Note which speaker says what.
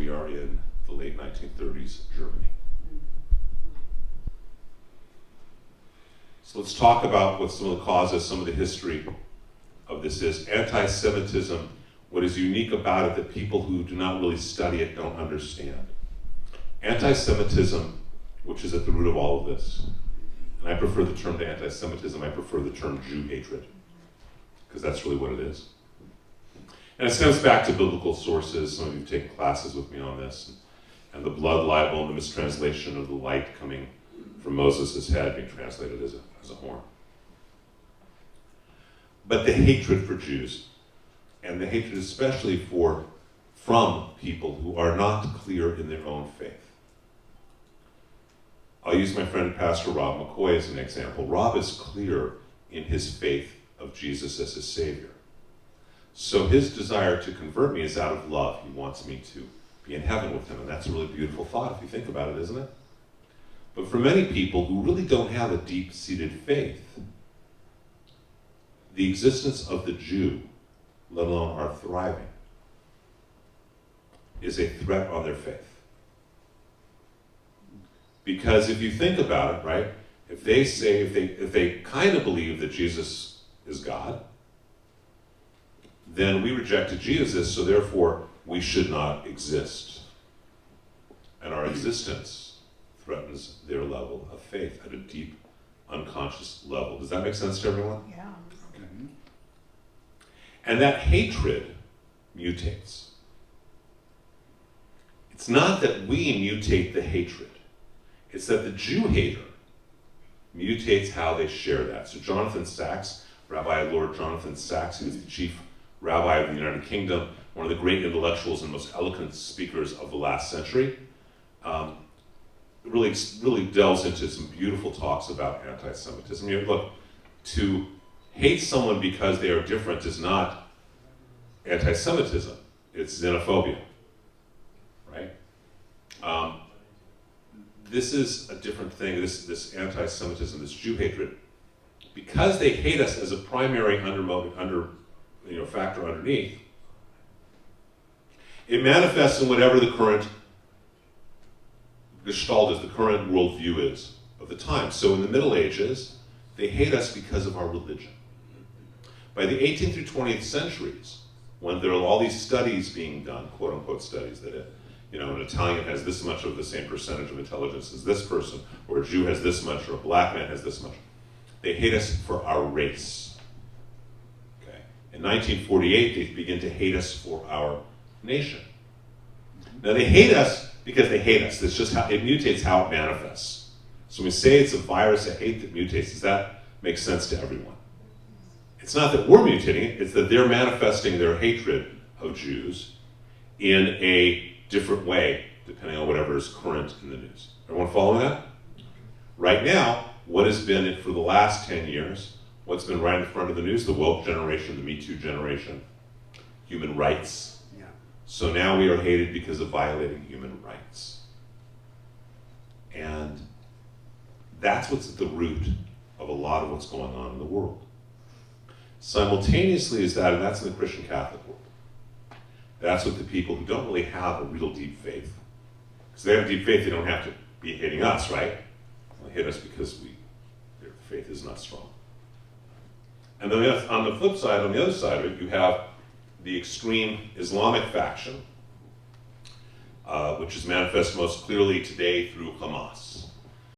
Speaker 1: we are in the late 1930s Germany. So let's talk about what some of the causes, some of the history of this is. Anti-Semitism, what is unique about it that people who do not really study it don't understand. Anti-Semitism, which is at the root of all of this, and I prefer the term to anti-Semitism, I prefer the term Jew hatred, because that's really what it is. And it stems back to biblical sources. Some of you have taken classes with me on this. And the blood libel and the mistranslation of the light coming from Moses' head being translated as a horn. But the hatred for Jews, and the hatred especially from people who are not clear in their own faith. I'll use my friend Pastor Rob McCoy as an example. Rob is clear in his faith of Jesus as his Savior. So his desire to convert me is out of love. He wants me to be in heaven with him, and that's a really beautiful thought if you think about it, isn't it? But for many people who really don't have a deep-seated faith, the existence of the Jew, let alone our thriving, is a threat on their faith. Because if you think about it, right, if they kind of believe that Jesus is God, then we rejected Jesus, so therefore we should not exist. And our existence threatens their level of faith at a deep, unconscious level. Does that make sense to everyone?
Speaker 2: Yeah.
Speaker 1: Okay. And that hatred mutates. It's not that we mutate the hatred. It's that the Jew hater mutates how they share that. So Jonathan Sacks, Rabbi Lord Jonathan Sacks, he was the chief rabbi of the United Kingdom, one of the great intellectuals and most eloquent speakers of the last century, really delves into some beautiful talks about anti-Semitism. Look, to hate someone because they are different is not anti-Semitism, it's xenophobia, right? This is a different thing, this anti-Semitism, this Jew hatred, because they hate us as a primary factor underneath, it manifests in whatever the current gestalt is, the current worldview is of the time. So in the Middle Ages, they hate us because of our religion. By the 18th through 20th centuries, when there are all these studies being done, quote unquote studies, that an Italian has this much of the same percentage of intelligence as this person, or a Jew has this much, or a black man has this much. They hate us for our race. Okay. In 1948, they begin to hate us for our nation. Now they hate us because they hate us. That's just how it mutates, how it manifests. So when we say it's a virus of hate that mutates, does that make sense to everyone? It's not that we're mutating it, it's that they're manifesting their hatred of Jews in a different way, depending on whatever is current in the news. Everyone following that? Right now, what has been for the last 10 years, what's been right in front of the news? The woke generation, the Me Too generation, human rights.
Speaker 3: Yeah.
Speaker 1: So now we are hated because of violating human rights. And that's what's at the root of a lot of what's going on in the world. Simultaneously is that, and that's in the Christian Catholic world. That's what the people who don't really have a real deep faith, because they have deep faith, they don't have to be hating us, right? They hate us because their faith is not strong. And then on the flip side, on the other side of it, you have the extreme Islamic faction, which is manifest most clearly today through Hamas.